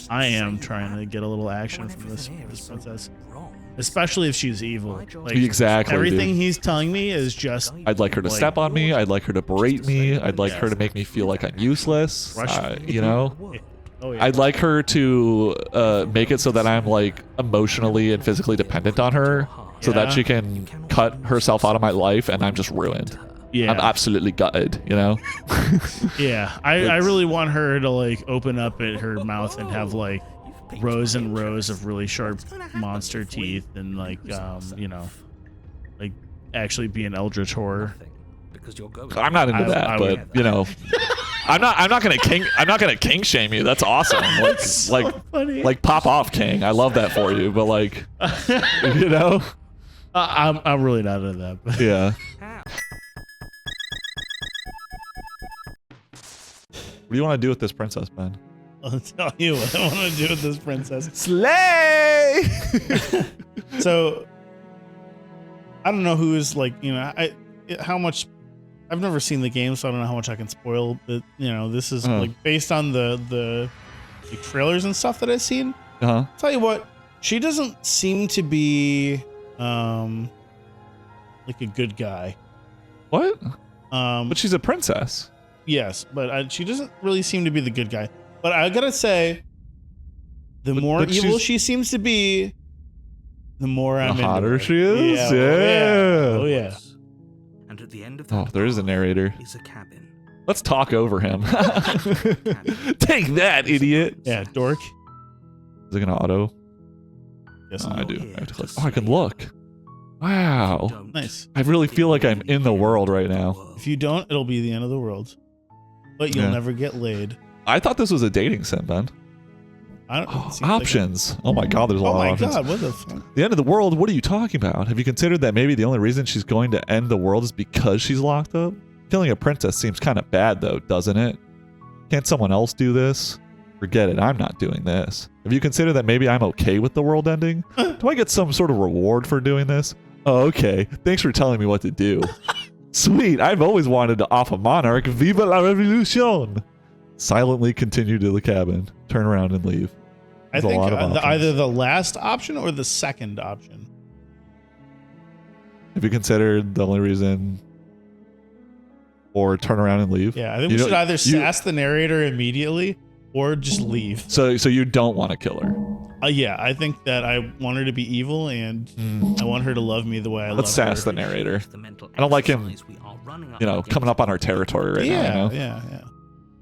I am trying to get a little action from this princess, especially if she's evil. Like, exactly. Everything dude. he's telling me is just. I'd like her to step on me. I'd like her to berate me. I'd like her to make me feel like I'm useless. You know. Oh, yeah. I'd like her to make it so that I'm like emotionally and physically dependent on her, so that she can cut herself out of my life, and I'm just ruined. Yeah. I'm absolutely gutted, you know? Yeah, I really want her to like open up at her mouth and have like rows and rows of really sharp monster teeth and like you know, like actually be an eldritch horror. I'm not into that, but you know, I'm not gonna king shame you. That's awesome. Like so funny. like pop off, king. I love that for you, but like, you know, I'm really not into that. But. Yeah. What do you want to do with this princess, Ben? I'll tell you what I want to do with this princess. Slay! So, I don't know who is like, you know, how much. I've never seen the game, so I don't know how much I can spoil. But you know, this is like based on the trailers and stuff that I've seen. I'll tell you what, she doesn't seem to be like a good guy. What? But she's a princess. Yes, but she doesn't really seem to be the good guy. But I gotta say, the more evil she seems to be, the more I'm into her. The hotter she is? Yeah. Oh, yeah. And at the end of that there is a narrator. Is a cabin. Let's talk over him. Take that, idiot. Yeah, dork. Is it gonna auto? Yes, I do. I have to click. Oh, I can look. Wow. Nice. I really feel like I'm in the world right now. If you don't, it'll be the end of the world. But you'll never get laid. I thought this was a dating sim, Ben. I don't options. Oh my god, there's a lot of options. Oh my god, what the fuck? The end of the world, what are you talking about? Have you considered that maybe the only reason she's going to end the world is because she's locked up? Killing a princess seems kind of bad though, doesn't it? Can't someone else do this? Forget it, I'm not doing this. Have you considered that maybe I'm okay with the world ending? Do I get some sort of reward for doing this? Oh, okay. Thanks for telling me what to do. Sweet, I've always wanted to off a monarch. Viva la revolution! Silently continue to the cabin. Turn around and leave. There's I think either the last option or the second option. Have you considered the only reason or turn around and leave? Yeah, I think we should either sass the narrator immediately or just leave. So you don't want to kill her? Yeah, I think that I want her to be evil and I want her to love me the way I love her. Let's sass the narrator. I don't like him, you know, coming up on our territory right now. You know? Yeah.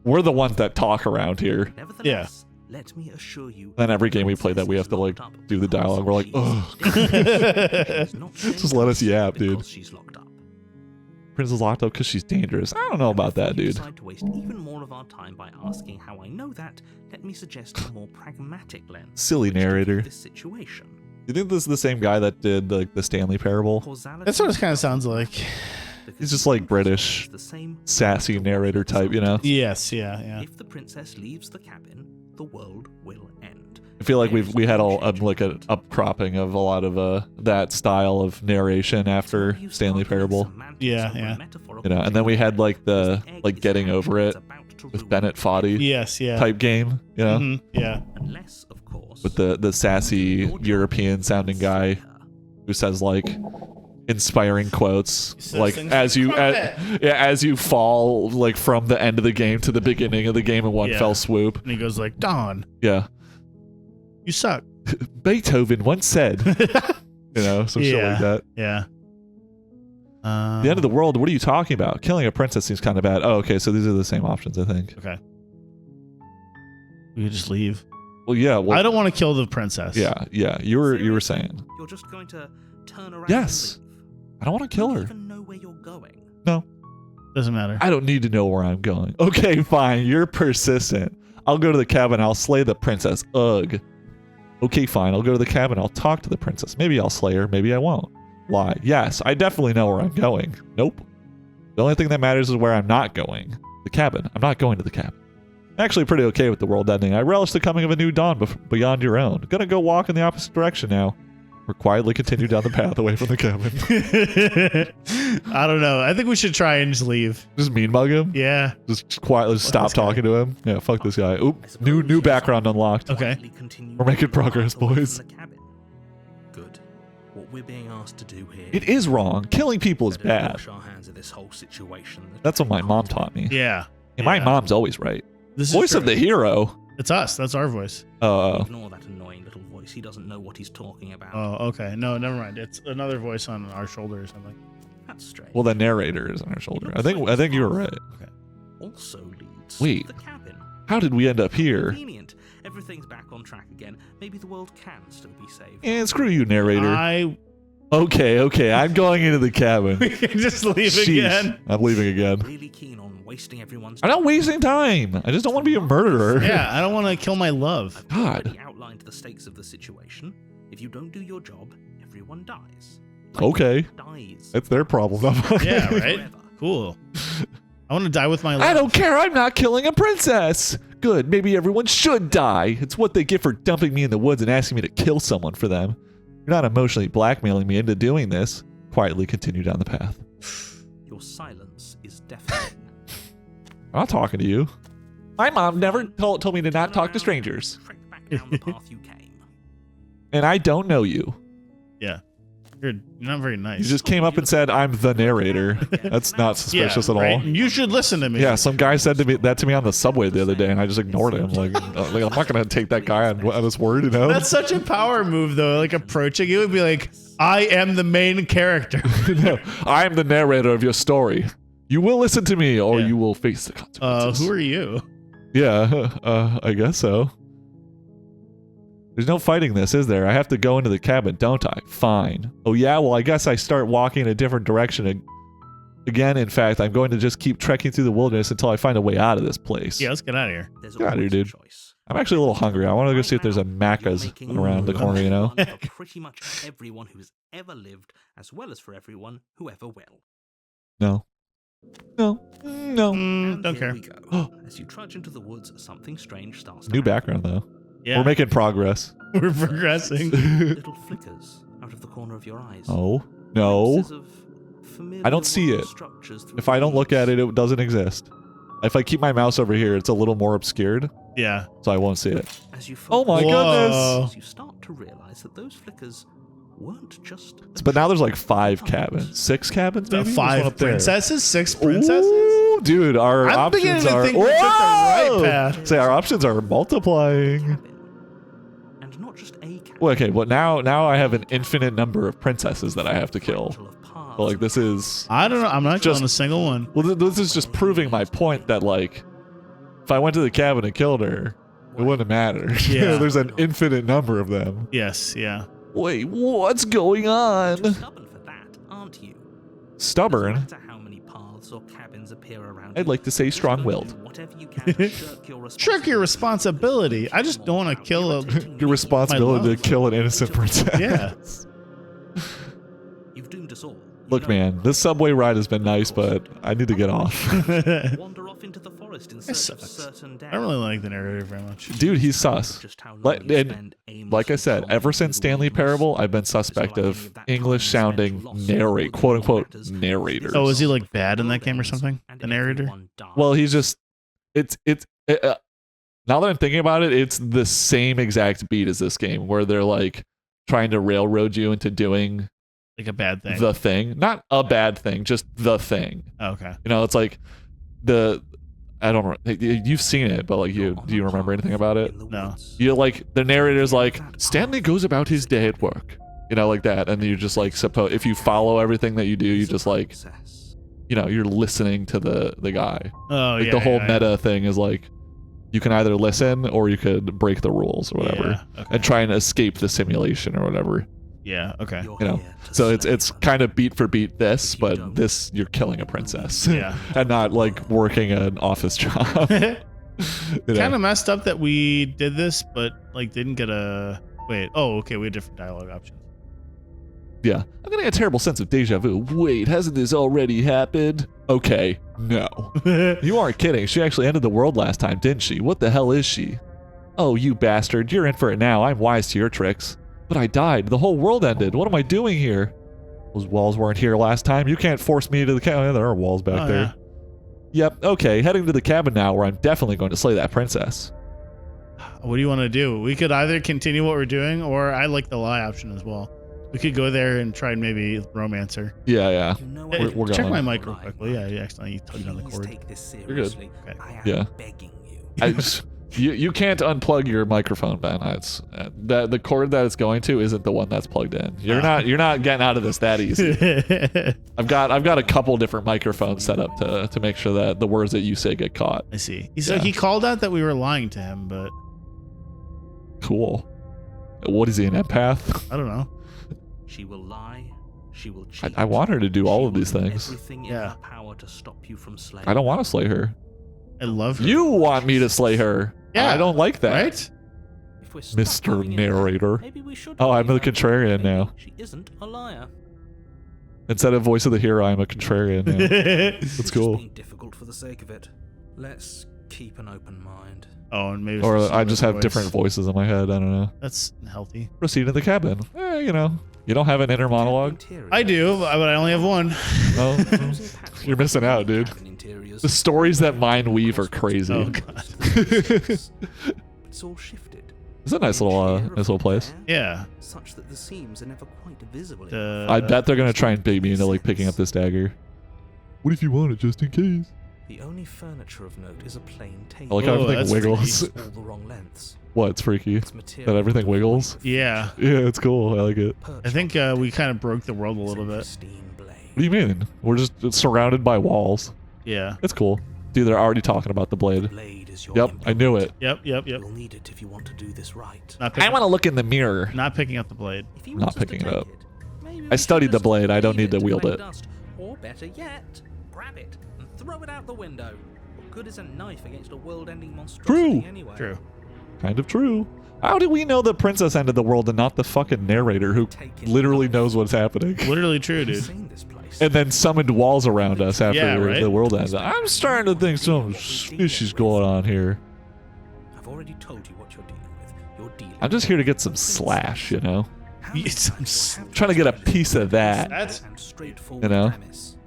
We're the ones that talk around here. Yeah. Let me assure you. Then every game we play that we have to like do the dialogue. We're like, oh, just let us yap, dude. Princess is locked up because she's dangerous. I don't know about that, dude. To waste even more of our time by asking how I know that, let me suggest a more pragmatic lens. Silly narrator. This situation. You think this is the same guy that did like the Stanley Parable? That's what it kind of sounds like. He's just like British, sassy narrator type, you know? Yes, yeah. If the princess leaves the cabin, the world will end. I feel like we had like an upcropping of a lot of that style of narration after Stanley Parable. Yeah. You know, and then we had like the getting over it with Bennett Foddy. Yes, yeah. Type game, you know? Yeah. Unless, of course, with the sassy European sounding guy who says like inspiring quotes like as you fall like from the end of the game to the beginning of the game in one fell swoop, and he goes like, Don, you suck. Beethoven once said, you know, some shit like that. The end of the world, what are you talking about? Killing a princess seems kind of bad. Oh, okay, so these are the same options, I think. Okay, we could just leave. Well, yeah, I don't want to kill the princess. Yeah, you were saying you're just going to turn around. Yes. I don't want to kill her. You don't even know where you're going. No. Doesn't matter. I don't need to know where I'm going. Okay, fine. You're persistent. I'll go to the cabin. I'll slay the princess. Ugh. Okay, fine. I'll go to the cabin. I'll talk to the princess. Maybe I'll slay her. Maybe I won't. Why? Yes, I definitely know where I'm going. Nope. The only thing that matters is where I'm not going. The cabin. I'm not going to the cabin. I'm actually pretty okay with the world ending. I relish the coming of a new dawn beyond your own. Gonna go walk in the opposite direction now. or quietly continue down the path away from the cabin? I don't know. I think we should try and just leave. Just mean mug him? Yeah. Just quietly stop talking to him? Yeah, fuck this guy. Oop, new background unlocked. Okay. We're making progress, boys. Good. What we're being asked to do here. It is wrong. Killing people is Better bad. wash our hands of this whole situation. That's what my mom taught me. Yeah. And my mom's always right. This is Voice true. of the hero. It's us. That's our voice. Ignore that annoying little voice. He doesn't know what he's talking about. Oh, okay. No, never mind. It's another voice on our shoulder or something. That's strange. Well, the narrator is on her shoulder. I think you were right. Okay. Also leads Wait. to the cabin. How did we end up here? Convenient. Everything's back on track again. Maybe the world can still be saved. And screw you, narrator. Okay. I'm going into the cabin. We can just leave Sheesh. again. I'm leaving again. Really keen on wasting everyone's I'm not wasting time. I just don't want to be a murderer. Yeah, I don't want to kill my love. I've God. already outlined the stakes of the situation. If you don't do your job, everyone dies. Okay. Dies. It's their problem, not mine. Yeah, right? Forever. Cool. I want to die with my love. I don't care. I'm not killing a princess. Good. Maybe everyone should die. It's what they get for dumping me in the woods and asking me to kill someone for them. You're not emotionally blackmailing me into doing this. Quietly continue down the path. Your silence is deafening. I'm not talking to you. My mom never told me to not talk to strangers. Trek back down the path you came. And I don't know you. Yeah. You're not very nice. You just came up and said, I'm the narrator. That's not suspicious at all. right? You should listen to me. Yeah, some guy said to me on the subway the other day, and I just ignored him. Like I'm not gonna take that guy on his word, you know? That's such a power move, though. Like approaching it would be like, I am the main character. No, I am the narrator of your story. You will listen to me, or Yeah. you will face the consequences. Who are you? Yeah, I guess so. There's no fighting this, is there? I have to go into the cabin, don't I? Fine. Oh yeah, well I guess I start walking in a different direction again. In fact, I'm going to just keep trekking through the wilderness until I find a way out of this place. Yeah, let's get out of here. There's Get out of here, always a dude. choice. I'm actually a little hungry. I want to go see if there's a Macca's around the corner, you know? For pretty much everyone who's ever lived, as well as for everyone who ever will. No. And Don't here care. we go. As you trudge into the woods, something strange starts to New happen. background though. Yeah, We're making progress. we're progressing. Little flickers out of the corner of your eyes. Oh, no. Glimpses of familiar I don't see world it. structures through If I don't look at leaves. it, it doesn't exist. If I keep my mouse over here, it's a little more obscured, Yeah. so I won't see it. As you Oh my focus, Whoa. goodness! you start to realize that those flickers weren't just. But now there's like 5 cabins. 6 cabins, maybe? There's one up Five there. princesses? 6 princesses? Ooh, dude, our I'm beginning options to are... think we took the right Whoa! path. Say, our options are multiplying. Cabin. And not just a cabin. Well, okay, well, now I have an infinite number of princesses that I have to kill. But, like, this is... I don't know. I'm not Just- killing a single one. Well, this is just proving my point that, like, if I went to the cabin and killed her, it wouldn't matter. Yeah. There's an infinite number of them. Yes, yeah. Wait, what's going Too on? stubborn for that, aren't you? Stubborn? Doesn't matter how many paths or cabins appear around I'd you, like to say just go strong-willed. do whatever you can to shirk your Shirk your responsibility. I just don't want to kill a... Your responsibility My to kill an innocent princess. Yeah. You've doomed us all. Look, man, this subway ride has been nice, but I need to get off. Wander off into the forest in search of sucks. certain I don't really like the narrator very much. Dude, he's sus. Just how long Like, you and spend aimlessly like I said, ever tromping since through the Stanley wilderness. Parable, I've been suspect of English-sounding narrate, quote-unquote, narrators. Oh, is he like bad in that game or something? The narrator? Well, he's just... now that I'm thinking about it, it's the same exact beat as this game, where they're like trying to railroad you into doing Like a bad thing. the thing. Not a bad thing, just the thing. Oh, okay. You know, it's like I don't know. You've seen it, but like, do you remember anything about it? No. You like the narrator's like, Stanley goes about his day at work, you know, like that, and you just like if you follow everything that you do, you just like, you know, you're listening to the guy. Oh, Like yeah. the whole yeah, meta thing is like, you can either listen or you could break the rules or whatever, Yeah, okay. and try and escape the simulation or whatever. Yeah, okay. You know, so it's kind of beat for beat this, but this you're killing a princess, Yeah. and not like working an office job. You know? Kind of messed up that we did this, but like didn't get a... Wait. Oh, okay. We had different dialogue options. Yeah, I'm getting a terrible sense of deja vu. Wait, hasn't this already happened? Okay, no. You aren't kidding. She actually ended the world last time, didn't she? What the hell is she? Oh, you bastard. You're in for it now. I'm wise to your tricks. But I died. The whole world ended. What am I doing here? Those walls weren't here last time. You can't force me to the cabin. There are walls back there. Yeah. Yep, okay. Heading to the cabin now where I'm definitely going to slay that princess. What do you want to do? We could either continue what we're doing, or I like the lie option as well. We could go there and try and maybe romance her. Yeah, yeah. You know Hey, We're check going. my mic real quickly. Yeah, you accidentally tugged on the Please cord. take this You're good. seriously. Okay. I am Yeah. begging you. You can't unplug your microphone, Ben. It's the cord that it's going to isn't the one that's plugged in. You're not getting out of this that easy. I've got a couple different microphones set up to make sure that the words that you say get caught. I see. So he called out that we were lying to him, but Cool. What is he, an empath? I don't know. She will lie. She will cheat. I want her to do all She of these will do things. Everything in Yeah. her power to stop you from slaying. I don't want to slay her. I love her. You want me to slay her. Yeah. I don't like that. Right? If we're stuck Mr. going in there, Narrator. maybe we should Oh, I'm believe the her. contrarian Maybe now. She isn't a liar. Instead of voice of the hero, I'm a contrarian now. That's It's cool. just being difficult for the sake of it. Let's keep an open mind. Oh, and maybe Or it's I just have voice. different voices in my head. I don't know. That's healthy. Proceed to the cabin. You know, you don't have an inner monologue. Interior. I do, but I only have one. Oh, Using patchwork you're missing out, dude. cabin interiors. The stories that mine weave are crazy. Oh god. It's all shifted. It's a nice little place. Yeah. Such that the seams are never quite visible. I bet they're gonna try and bait me into like picking up this dagger. What if you want it just in case? The only furniture of note is a plain I table. like how Oh, everything that's wiggles. It's all the wrong lengths. What? It's freaky. It's material That everything wiggles. Yeah. Yeah, it's cool. I like it. I think we kind of broke the world a little bit. What do you mean? We're just surrounded by walls. Yeah. It's cool. Dude, they're already talking about the blade. Blade is your Yep, I knew it. Yep. You'll need it if you want to do this right. Not I picking, want to look in the mirror. not picking up the blade. If you Not want us to picking it take up. maybe we I studied should the just blade, I don't leave need to wield collect it. dust. Or better yet, grab it and throw it out the window. What good is a knife against a world-ending monstrosity True. anyway? True. Kind of true. How do we know the princess ended the world and not the fucking narrator who literally knows what's happening? Literally true, I've dude. seen this place. And then summoned walls around us after Yeah, right? the world ended. I'm starting to think something fishy's going on here. I've already told you what you're dealing with. You're dealing I'm just here to get some slash, you know? How Yes, many times have Trying to get a justice piece of that. That's- and straightforward You know? premise.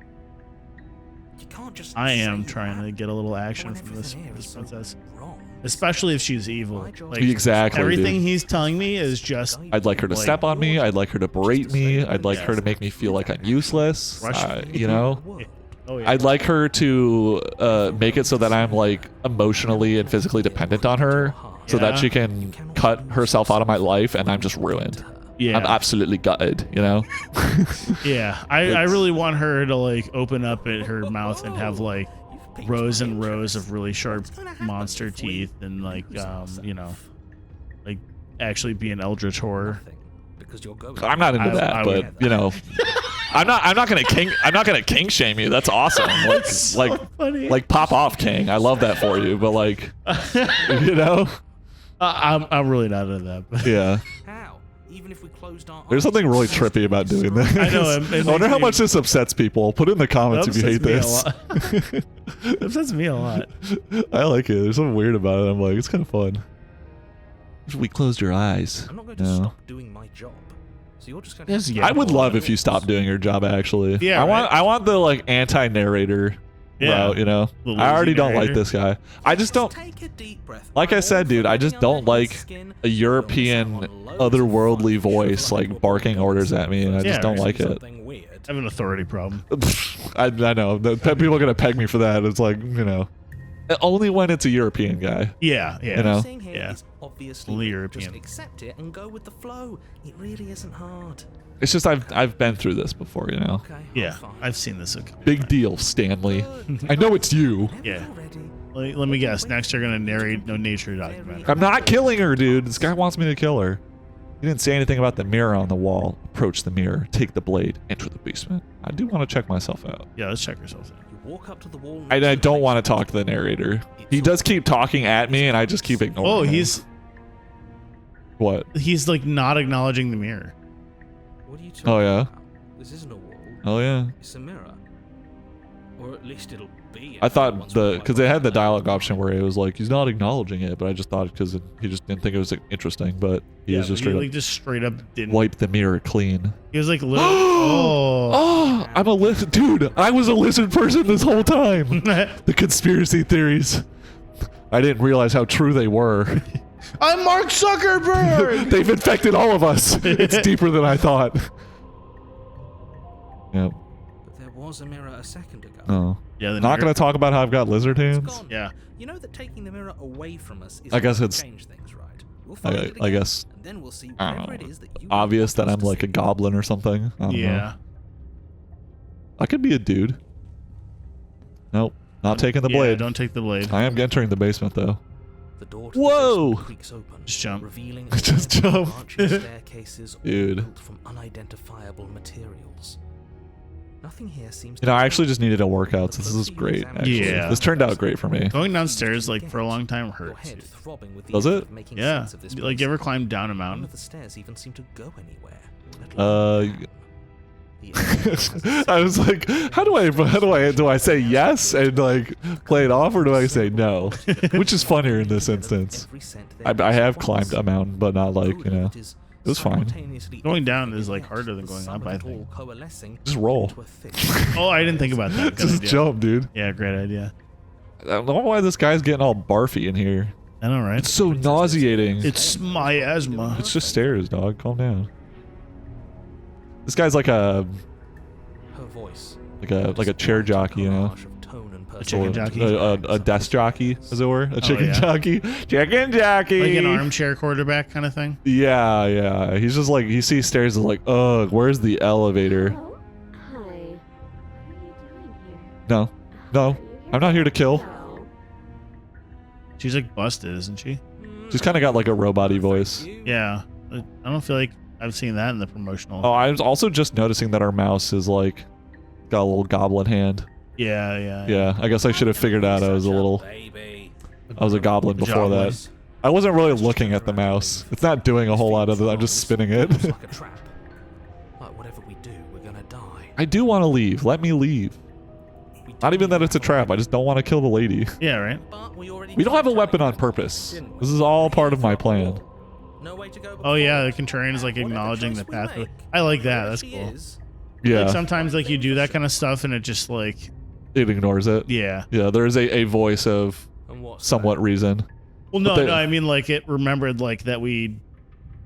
You can't just I am say trying that to get a little action when from this everything here is so princess. wrong. Especially if she's evil. Like, Exactly, everything dude. he's telling me is just I'd like her to Like- step on me. I'd like her to berate me. I'd like her to make me feel like I'm useless. Rush You know? oh yeah. I'd like her to make it so that I'm like emotionally and physically dependent on her, so that Yeah. she can cut herself out of my life, and I'm just ruined. yeah. I'm absolutely gutted, you know? Yeah, I really want her to like open up at her mouth and have like rows and rows of really sharp monster teeth and like you know, like actually be an eldritch horror. Because you're going. I'm not into that, I but would- you know, I'm not gonna kink shame you. That's awesome. Like So funny. like pop off, king. I love that for you, but like, you know, I'm really not into that. But yeah. How? Even if we closed our There's eyes something really and trippy about doing this. I know, it I wonder makes how me- much this upsets people. Put it in the comments if you hate this. It upsets me a lot. I like it. There's something weird about it. I'm like, it's kind of fun. If we closed your eyes. I'm not going to No. stop doing my job. So you're just going Yes, to. yeah. I would love if you stopped doing your job. Actually, Yeah, I want the like anti-narrator Yeah. route. You know, The I already lazy don't like narrator. this guy. I just don't. Take a deep breath. Like I I'm said, all dude, for I just living don't under like his skin. a European You'll miss out on loads of otherworldly fun. voice like barking orders at me, and I just Yeah, don't right. like it. Something weird. I have an authority problem. I know people are gonna peg me for that. It's like, you know, only when it's a European guy. Yeah, yeah. You know? What I'm saying here Yeah. is obviously Only just European. accept it and go with the flow. It really isn't hard. It's just I've been through this before, you know. Okay. I'm Yeah, fine. I've seen this a couple Big times. deal, Stanley. Good. I know it's you. Whenever Yeah. you're ready. Let me guess. Next, you're gonna narrate no nature documentary. I'm not killing her, dude. This guy wants me to kill her. He didn't say anything about the mirror on the wall. Approach the mirror, take the blade, enter the basement. I do want to check myself out. Yeah, let's check ourselves out. You walk up to the wall. I don't want to talk to the narrator. He does keep talking at me, and I just keep ignoring Oh, him. he's What? like not acknowledging the mirror. What are you talking Oh, yeah? about? This isn't a wall. Oh, yeah. It's a mirror. Or at least it'll be. I thought because they had the dialogue option where it was like he's not acknowledging it, but I just thought because he just didn't think it was interesting, but he was just straight up didn't wipe the mirror clean. He was like literally. Oh, I'm a lizard, dude. I was a lizard person this whole time. The conspiracy theories. I didn't realize how true they were. I'm Mark Zuckerberg. They've infected all of us. It's deeper than I thought. Yep. But there was a mirror a second ago. Oh. Yeah. Not going to talk about how I've got lizard It's hands. gone. Yeah. You know that taking the mirror away from us is I guess going it's- to change things, right? We'll find it I again, guess. and then we'll see I whatever don't it know. is that you Obvious that want I'm us to like a see. goblin or something. I don't know. Yeah. I could be a dude. Nope. Not taking the Yeah, blade. don't take the blade. I am entering the basement though. The door to Whoa! the basement creaks open, Just jump. revealing Just a jump. branching staircases all Dude. built from unidentifiable materials. Nothing here seems You know, to I actually just needed a workout, so this is great. Actually. Yeah. This turned out great for me. Going downstairs like for a long time Your hurts. head throbbing with the Does effort it? of making Yeah. sense of this Like place. you ever climbed down a None mountain? of the stairs even seem to go anywhere. let alone the I was like, how do I say yes and like play it off, or do I say no? Which is funnier in this instance. I have climbed a mountain, but not like, you know. It was fine. Going down is, like, harder than going up, I think. Just roll. Oh, I didn't think about that. Good Just idea. jump, dude. Yeah, great idea. I don't know why this guy's getting all barfy in here. I know, right? It's so nauseating. It's miasma. It's just stairs, dog. Calm down. This guy's like a Her voice. like a chair jockey, you know. A chicken jockey? A desk jockey, as it were. A chicken yeah. jockey. Chicken jockey. Like an armchair quarterback kind of thing. Yeah, yeah. He's just like, he sees stairs and is like, ugh, where's the elevator? Oh, hi. What are you doing here? No, no, I'm not here to kill. Well, She's like busted, isn't she? She's kind of got like a robot-y voice. Yeah. I don't feel like I've seen that in the promotional. Oh, I was also just noticing that our mouse is like, got a little goblin hand. Yeah. Yeah, I guess I should have figured out I was a goblin before that. I wasn't really looking at the mouse. It's not doing a whole lot other than I'm just spinning it. Like a trap. Like whatever we do, we're gonna die. I do want to leave. Let me leave. Not even that it's a trap. I just don't want to kill the lady. Yeah, right? But we We don't have a weapon on purpose. This is all part of my plan. No way to go Oh yeah, the before. contrarian is like Whatever acknowledging the choice we path. make, I like that. whoever That's she cool. is, Like Yeah, sometimes like you do that kind of stuff and it just like it ignores it. yeah. Yeah, there is a voice of and what's somewhat that? reason. Well, no, But they- no. I mean like it remembered like that we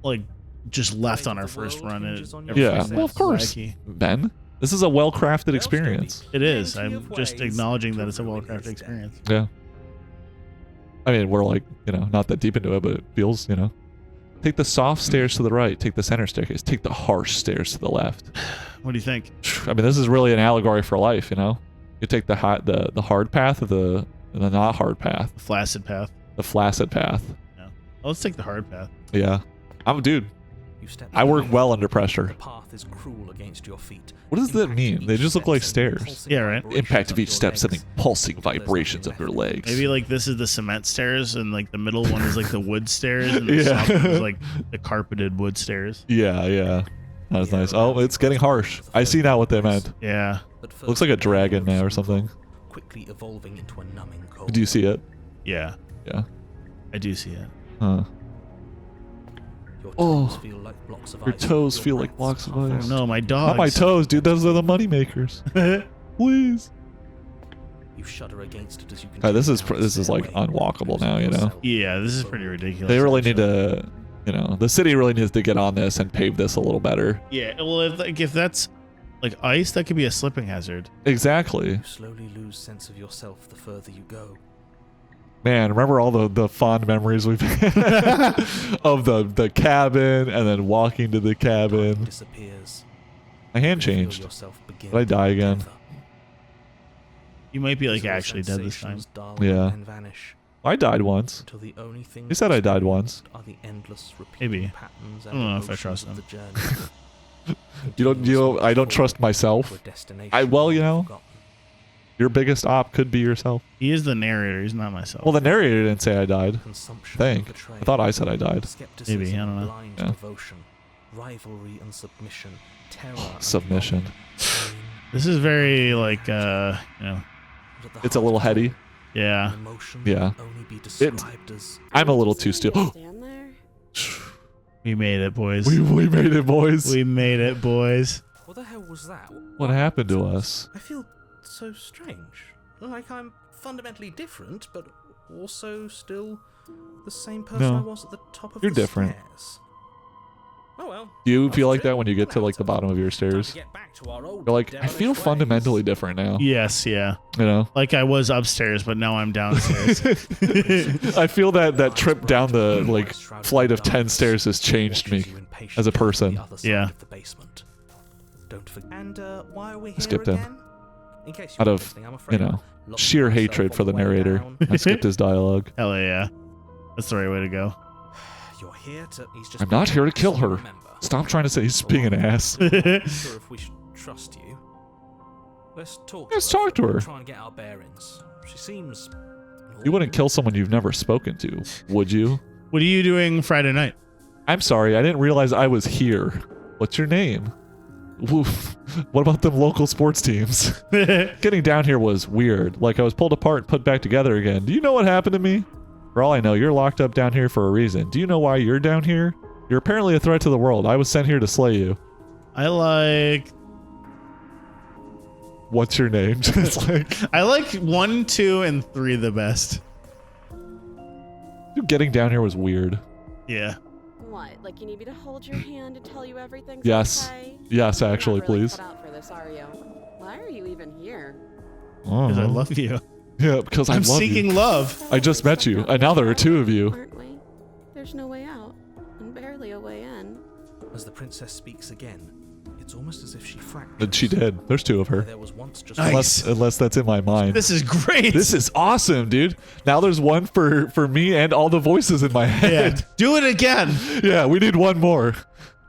like just left on our The first world run. And hinges on it- your Yeah, success. well, of course. wacky. Ben, this is a well-crafted experience. It is. Plenty I'm of just ways acknowledging to that it's a ruin well-crafted his experience. Yeah. I mean, we're like, you know, not that deep into it, but it feels, you know. Take the soft stairs to the right. Take the center staircase. Take the harsh stairs to the left. What do you think? I mean, this is really an allegory for life, you know. You take the hard path or the not hard path, The flaccid path. the flaccid path. Well, let's take the hard path. Yeah, I'm a dude. You step I work down. well under The pressure. path is cruel against your feet. What does that Impact mean? of They each just look step like sending stairs. pulsing Yeah, right. vibrations Impact of up each your step legs sending pulsing until there's vibrations nothing up your left. legs. Maybe like this is the cement stairs and like the middle one is like the wood stairs and the Yeah. soft one is like the carpeted wood stairs. Yeah, yeah. That is nice. Oh, it's getting harsh. I see now what they meant. Yeah. But first, Looks like a dragon now or something. quickly evolving into a numbing cold. Do you see it? Yeah. Yeah. I do see it. Huh. Your Oh. toes feel like blocks of Your ice. toes Your feel like breath's blocks of half ice. Oh no, my Not dogs. my toes, dude. Those are the money makers. Please. You shudder against it as you This is continue down this is like stairway, unwalkable now, you know. yourself. Yeah, this is pretty ridiculous. They really need actually. to, you know, the city really needs to get on this and pave this a little better. Yeah, well, if that's like ice, that could be a slipping hazard. Exactly. You slowly lose sense of yourself the further you go. Man, remember all the fond memories we've had of the cabin and then walking to the Time cabin. disappears. My hand You feel changed. yourself begin Did I die to again? wither. You might be like actually dead this time. Sensations dull Yeah. and vanish I died once. until the only thing You said I died once. are the endless repeating Maybe. patterns I and don't know if I emotions trust of them. the journey. I don't trust myself. To a destination well, you know. forgotten. Your biggest op could be yourself. He is the narrator. He's not myself. Well, the narrator didn't say I died. Consumption Think. and betrayal. I thought I said I died. Skepticism Maybe, I don't and know. blind Yeah. devotion, rivalry and submission, terror and Submission. longing, pain This is very like you know It's a little heady. Yeah. Yeah. Only be described as I'm a little too still. Stand there. We made it, boys. We made it, boys. We made it, boys. What the hell was that? What happened to us? I feel so strange. Like I'm fundamentally different, but also still the same person No. I was at the top of You're the different. stairs. Oh well. Do you That's feel like true. that when you get to like the bottom of your Time to stairs? get back to our old You're like, I devilish feel ways. fundamentally different now. Yes, yeah. You know? Like I was upstairs, but now I'm downstairs. I feel that trip down the like flight of 10 stairs has changed me as a person. Yeah. Don't forget. And why are we here Skipped him. again? In case Out you're of, listening, I'm you afraid know, locked sheer myself hatred for on the the way narrator. down. I skipped his dialogue. Hell yeah. That's the right way to go. You're here to. He's just I'm not here to kill her. remember. Stop trying to say he's being an ass. I'm not sure if we should trust you. Let's talk. Let's talk to her. Try and get our bearings. She seems. You wouldn't kill someone you've never spoken to, would you? What are you doing Friday night? I'm sorry, I didn't realize I was here. What's your name? Woof. What about them local sports teams? Getting down here was weird. Like I was pulled apart and put back together again. Do you know what happened to me? For all I know, you're locked up down here for a reason. Do you know why you're down here? You're apparently a threat to the world. I was sent here to slay you. I like What's your name? Just like I like 1, 2, and 3 the best. getting down here was weird. Yeah. What? Like you need me to hold your hand and tell you everything's Yes. okay? Yes, You're not actually, really please. cut out for this, are you? Why are you even here? Because I love you. Yeah, because I I'm love seeking you. love. I just met you, and now there are two of you. Aren't we? There's no way out, and barely a way in. As the princess speaks again, it's almost as if she fractures. And she did. There's two of her. There was once just Nice. Unless that's in my mind. This is great. This is awesome, dude. Now there's one for me and all the voices in my yeah. head. Do it again. Yeah, we need one more.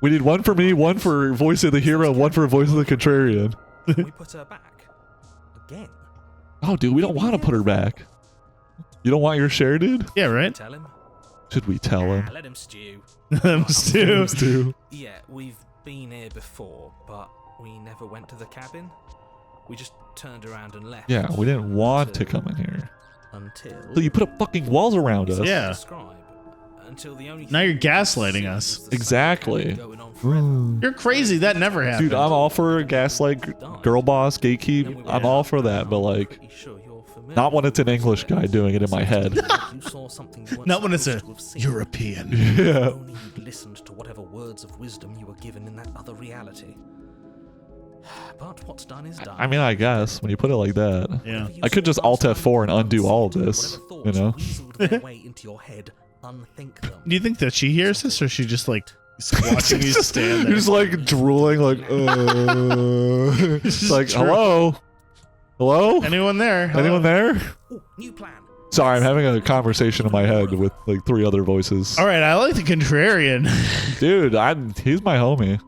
We need one for me, one for voice of the hero, one for voice of the contrarian. we put her back again. Oh, dude, we don't want to put her back. You don't want your share, dude? Yeah, right? Tell him. Should we tell him? Let him stew. Stu. Stu. Yeah, we've been here before, but we never went to the cabin. We just turned around and left. Yeah, we didn't want to come in here. Until. So you put up fucking walls around us. Yeah. Describe. Until the only Now you're thing we could gaslighting see us. was the Exactly. same going on forever. You're crazy. That never happened. Dude, I'm all for a gaslight girl boss, gatekeep. I'm all for that, but like, Pretty sure you're familiar not when it's an with English guy doing it in my head. You saw something you weren't Not when it's a supposed to have seen. European. Yeah. Only you'd listened to whatever words of wisdom you were given in that other reality. But what's done is done. I mean, I guess when you put it like that. Yeah. I could just Alt F4 and undo all of this, you know? Weaseled their way into your head, unthink them. Do you think that she hears this, or she just like is watching you stand You're there? just like drooling, like, It's like, True. hello? Hello? Anyone there? Hello? Anyone there? Ooh, new plan. Sorry, I'm having a conversation in my head with like 3 other voices. All right, I like the contrarian. Dude, he's my homie.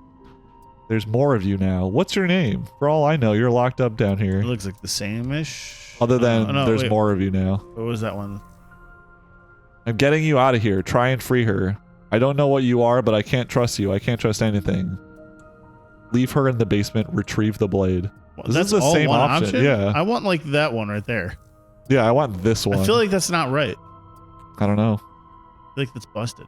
There's more of you now. What's your name? For all I know, you're locked up down here. It looks like the same-ish. Other than no, there's wait. more of you now. What was that one? I'm getting you out of here. Try and free her. I don't know what you are, but I can't trust you. I can't trust anything. Leave her in the basement. Retrieve the blade. Well, This that's is the all same one option, yeah. I want like that one right there. Yeah, I want this one. I feel like that's not right. I don't know. I feel like that's busted.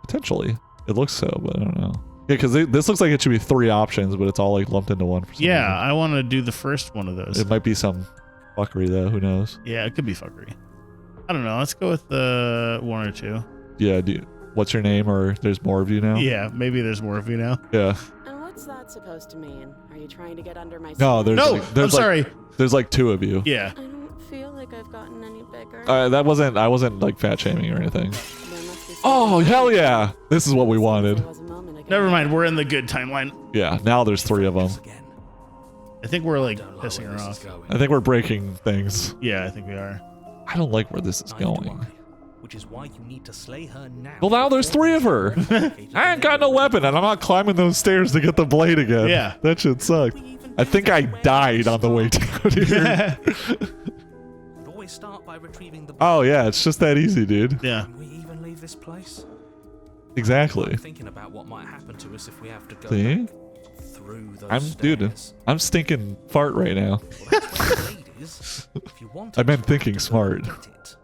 Potentially. It looks so, but I don't know. Yeah, because this looks like it should be 3 options, but it's all like lumped into one for some Yeah, reason. I want to do the first one of those. It might be some fuckery though. Who knows? Yeah, it could be fuckery. I don't know. Let's go with the 1 or 2. Yeah. What's your name? Or there's more of you now? Yeah, maybe there's more of you now. Yeah. And what's that supposed to mean? Are you trying to get under my No, skin? there's No, like, there's I'm like, sorry. There's like 2 of you. Yeah. I don't feel like I've gotten any bigger. That wasn't. I wasn't like fat shaming or anything. There must be Oh something hell yeah! This is what we wanted. there was a moment ago. Never mind. We're in the good timeline. Yeah. Now there's 3 of them. Again. I think we're like Don't like pissing where her this off. is going. I think we're breaking things. Yeah, I think we are. I don't like where this is Neither do going. I, which is why you need to slay her now. Well, now there's 3 of her. I ain't got no weapon, and I'm not climbing those stairs to get the blade again. Yeah. That shit sucked. I think I died on the way down here. We'd always start by retrieving the Oh yeah, it's just that easy, dude. Yeah. Can we even leave this place? Exactly. I'm thinking about what might happen to us if we have to go See? back through those Dude, stairs. I'm stinking fart right now. Well, that's why the lady is, if you want I it, meant thinking you smart. get it.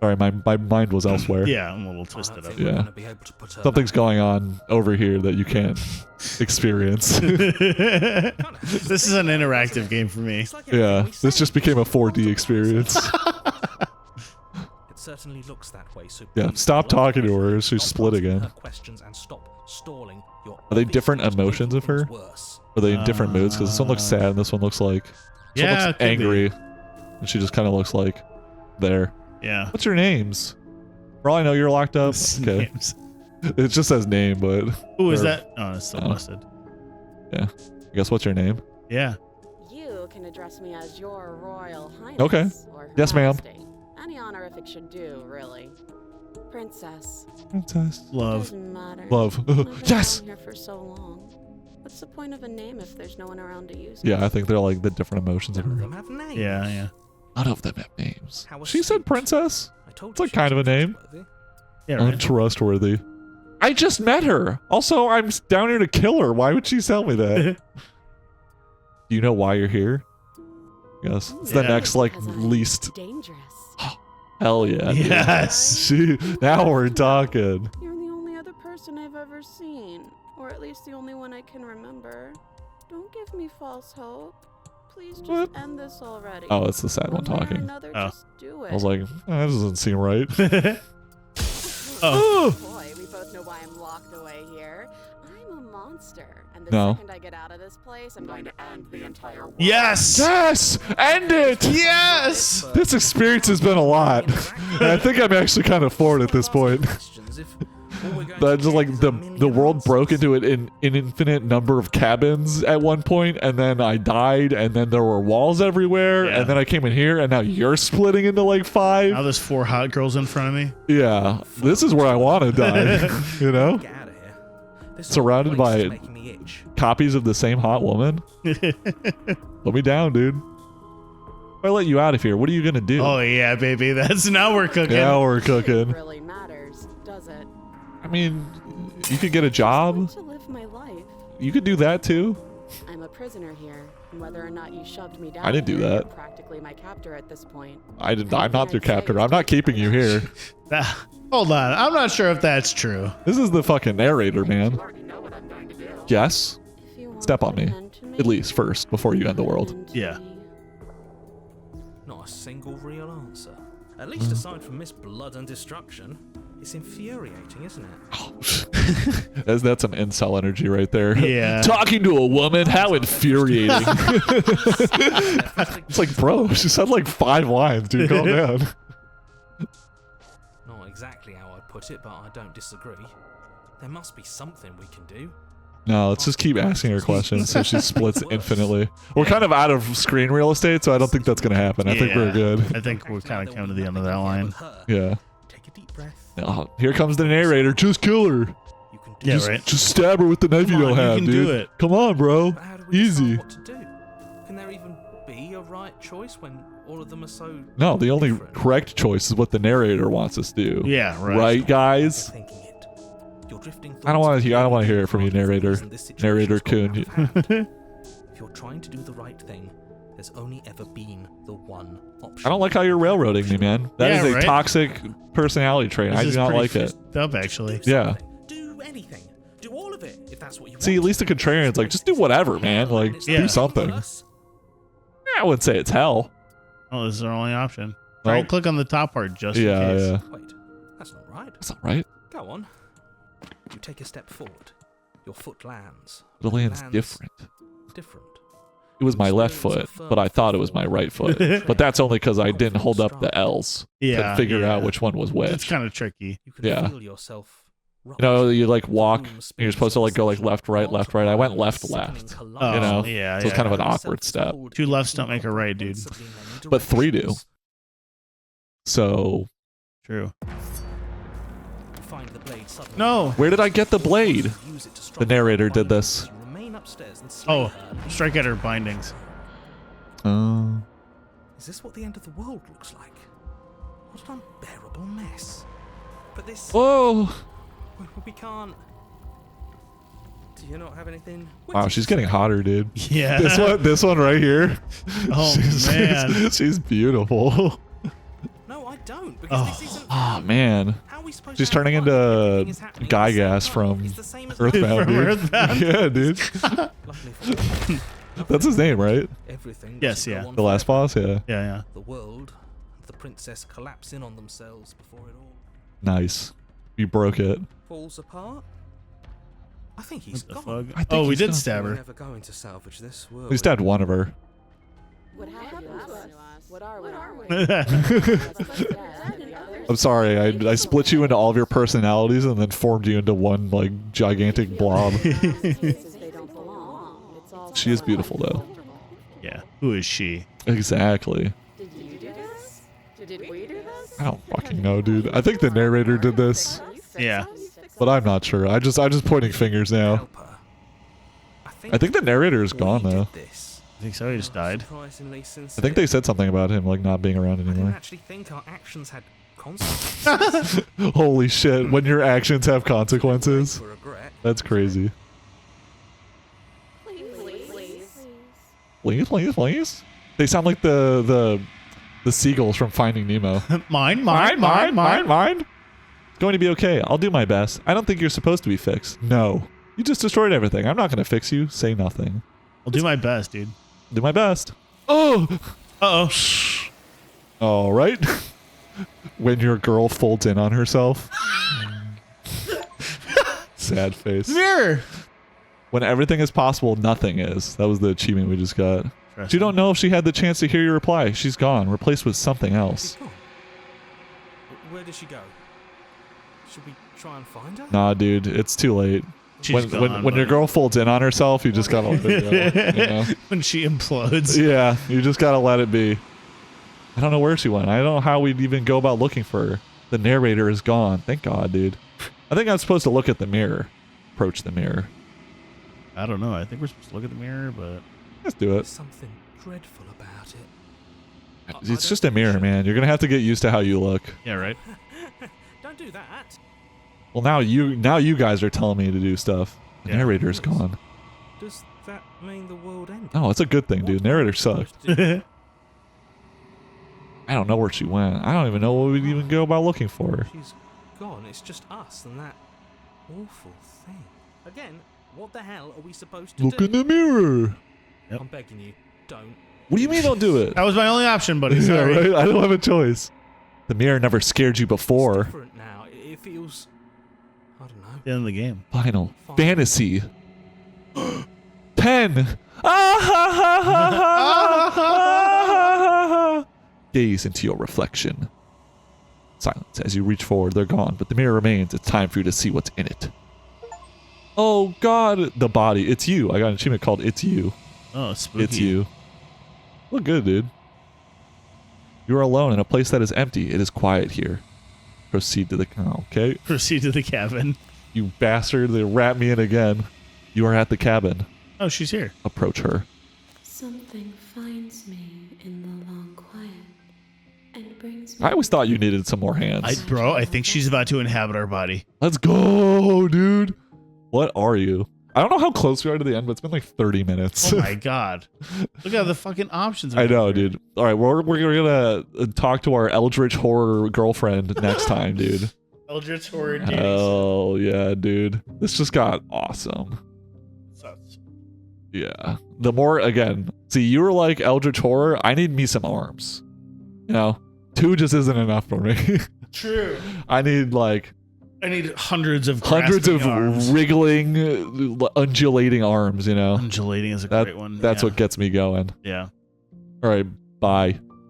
Sorry, my mind was elsewhere. Yeah, I'm a little I twisted don't up. think we're Yeah. gonna be able to put her Something's back. going on over here that you can't experience. This is an interactive game for me. It's like everything Yeah, we this say just became a is an 4D experience. It certainly looks that way. So Yeah, please stop do not talking to her, worry. she's Stop split asking again. her questions and stop stalling. You're Are they obviously different just making emotions of her? things worse. Are they in different moods? Because this one looks sad and this one looks like... This one Yeah, it looks could be. angry. And she just kind of looks like... There. Yeah. What's your names? For all I know, you're locked up. Okay. Names. It just says name, but... Who is or- that? Oh, it's still Oh. busted. Yeah. I guess what's your name? Yeah. You can address me as your Royal Highness. Okay. Or Yes, ma'am. Majesty. Any honorific should do, really. Princess. Princess. Love. Doesn't matter. Love. I've been Yes! around here for so long. What's the point of a name if there's no one around to use it? Yeah, I think they're like the different emotions of None of her. them have names. Yeah, yeah. None of them have names. How She said astute. princess. I told It's you like she was kind of a name. trustworthy. Yeah, right. Untrustworthy. I just met her. Also, I'm down here to kill her. Why would she tell me that? Do you know why you're here? Yes. It's the Yeah. next, like, Because I'm least... dangerous. Hell yeah. dude. Yes. She, now we're talking. You're the only other person I've ever seen, or at least the only one I can remember. Don't give me false hope. Please just What? end this already. Oh, it's the sad one One way or talking. another, Oh. just do it. I was like, that doesn't seem right. Oh. Boy, we both know why I'm locked away here. I'm a monster, and the No. second I get out of this place, I'm going to end the entire world. Yes. Yes! End it! Yes. This experience has been a lot. And I think I'm actually kind of for it at this point. That just like the world broke into an infinite number of cabins at one point, and then I died, and then there were walls everywhere, Yeah. and then I came in here, and now you're splitting into like 5. Now there's 4 hot girls in front of me. Yeah, this is where I want to die. You know, Get out of here. This Surrounded whole place by- is making me itch. copies of the same hot woman. Let me down, dude. If I let you out of here, what are you gonna do? Oh yeah, baby. That's now we're cooking. Now we're It cooking. really matters, does it? I mean, you could get a I job. want to live my life. You could do that too. I'm a prisoner here, and whether or not you shoved me down, I didn't do here, that. you're practically my captor at this point. I'm not your captor. I'm not keeping you here. Hold on. I'm not sure if that's true. This is the fucking narrator, man. You already know what I'm going to do. Yes. If you want Step on to me. end to At least first, before you end the world. end to Yeah. me. Not a single real answer. At least aside from Miss Blood and Destruction. It's infuriating, isn't it? That's some incel energy right there. Yeah. Talking to a woman, how infuriating. It's like, bro, she said like 5 lines, dude. Calm down. Not exactly how I'd put it, but I don't disagree. There must be something we can do. No, let's just keep asking her questions so she splits infinitely. We're kind of out of screen real estate, so I don't think that's going to happen. I think we're Yeah. good. I think we're kind of coming to the end of that line. Yeah. Take a deep breath. Oh, here comes the narrator. Just kill her. You can do Yeah, it. right. Just stab her with the knife Come you on, don't you have, can dude. do it. Come on, bro. But how do we decide Easy. what to do? Can there even be a right choice when all of them are so No, the only different? correct choice is what the narrator wants us to do. Yeah, right. Right, guys? You're thinking it. You're drifting I don't want thoughts to. I don't want to hear it of from you, the narrator. reason this situation Narrator has gone Kun. out of hand. If you're trying to do the right thing, there's only ever been the one option. I don't like how you're railroading me, man. That is Yeah, a right? toxic personality trait. This I do is not pretty like it. fucked up, actually. Do Yeah. something. Do anything. Do all of it if that's what you See, at want. least the contrarian's like, just do whatever, man. Like, Yeah. do something. I wouldn't say it's hell. Oh, this is our only option. Well- Right click on the top part just Yeah, in case. yeah. Wait, that's not right. That's not right. Go on. You take a step forward. Your foot lands. The land's Lands different. Different. It was my left foot, but I thought it was my right foot. But that's only because I didn't hold up the L's Yeah. to figure out yeah. which one was which. It's kind of tricky. You can Yeah. feel yourself. You know, you like walk, and you're supposed to like go like left, right, left, right. I went left, left. Oh, You know? yeah, So it's yeah. kind of an awkward step. 2 lefts don't make a right, dude. But 3 do. So, True. Find the blade suddenly. No. where did I get the blade? Use it to strike The narrator her did bindings. this. You remain upstairs and slay Oh, her. strike at her bindings. Oh. Is this what the end of the world looks like? What an unbearable mess. But this... Whoa. We can't... Do you not have anything? Wow, she's getting hotter, dude. Yeah. This one right here. Oh man. She's beautiful. No, I don't. Because this isn't. Oh man. How are we supposed She's to have turning fun into if everything is happening Guy at the same Gas time? from It's the same as Earthbound, From dude. Earthbound? Yeah, dude. Luckily for That's his name, right? everything. Yes, doesn't go yeah. on The last forever. boss, yeah. Yeah. The world, the princess collapse in on themselves before it all Nice. You broke it. falls apart. I think he's What the gone. fuck? I think Oh, we he's did gone. stab We're her. never going to salvage this world. We stabbed one of her. What happened to us? What are we? I'm sorry, I split you into all of your personalities and then formed you into one like gigantic blob. She is beautiful though. Yeah. Who is she? Exactly. Did you do this? Did we do this? I don't fucking know, dude. I think the narrator did this, Yeah. but I'm not sure. I'm just pointing fingers now. Help her. I think the narrator is gone we though. did this. I think so. He just died. Surprisingly I sincere. think they said something about him like not being around I didn't anymore. actually think our actions had consequences. Holy shit, when your actions have consequences. For regret. That's crazy. Please, please, please. They sound like the seagulls from Finding Nemo. Mine. It's going to be okay. I'll do my best. I don't think you're supposed to be fixed. No. You just destroyed everything. I'm not going to fix you. Say nothing. I'll do my best, dude. Do my best. Oh! Uh-oh. All right. When your girl folds in on herself. Sad face. Mirror. When everything is possible, nothing is. That was the achievement we just got. You don't know if she had the chance to hear your reply. She's gone. Replaced with something else. She's gone. Where did she go? Should we try and find her? Nah, dude. It's too late. She's When gone, your buddy. girl folds in on herself, you just gotta let it go, you know? When she implodes. Yeah, you just gotta let it be. I don't know where she went. I don't know how we'd even go about looking for her. The narrator is gone. Thank God, dude. I think I'm supposed to look at the mirror. Approach the mirror. I don't know. I think we're supposed to look at the mirror, but Let's do There's it. something dreadful about it. It's don't just a think mirror, we should. man. You're gonna have to get used to how you look. yeah, right. Don't do that. Well, now you guys are telling me to do stuff. The Yeah. narrator's gone. Does that mean the world ended? Oh, it's a good thing, dude. What Narrator are we sucked. supposed to do? I don't know where she went. I don't even know what we'd even go about looking for her. She's gone. It's just us and that awful thing. Again, what the hell are we supposed to Look do? in the mirror. Yep. I'm begging you, don't. What do you mean don't do it? That was my only option, buddy. Yeah, Sorry. right? I don't have a choice. The mirror never scared you It's before. different now. It feels. I don't know. The end of the game. Final Fine. Fantasy. 10. Gaze into your reflection. Silence. As you reach forward, they're gone, but the mirror remains. It's time for you to see what's in it. Oh God, the body. It's you. I got an achievement called It's You. Oh, spooky. It's you. Look good, dude. You are alone in a place that is empty. It is quiet here. Proceed to the... Okay. Proceed to the cabin. You bastard. They wrap me in again. You are at the cabin. Oh, she's here. Approach her. Something finds me in the long quiet and brings me. I always thought you needed some more hands. Bro, I think she's about to inhabit our body. Let's go, dude. What are you? I don't know how close we are to the end, but it's been like 30 minutes. Oh my god. Look at the fucking options. I know, dude. All right, we're gonna talk to our eldritch horror girlfriend next time, dude. Eldritch horror dating. Oh yeah, dude. This just got awesome. Sucks. Yeah. The more, again, see, you were like eldritch horror. I need me some arms. You know, 2 just isn't enough for me. True. I need like I need hundreds of hundreds grasping of arms. wriggling, undulating arms. You know, Undulating is a great one. that's yeah. what gets me going. Yeah. All right, bye.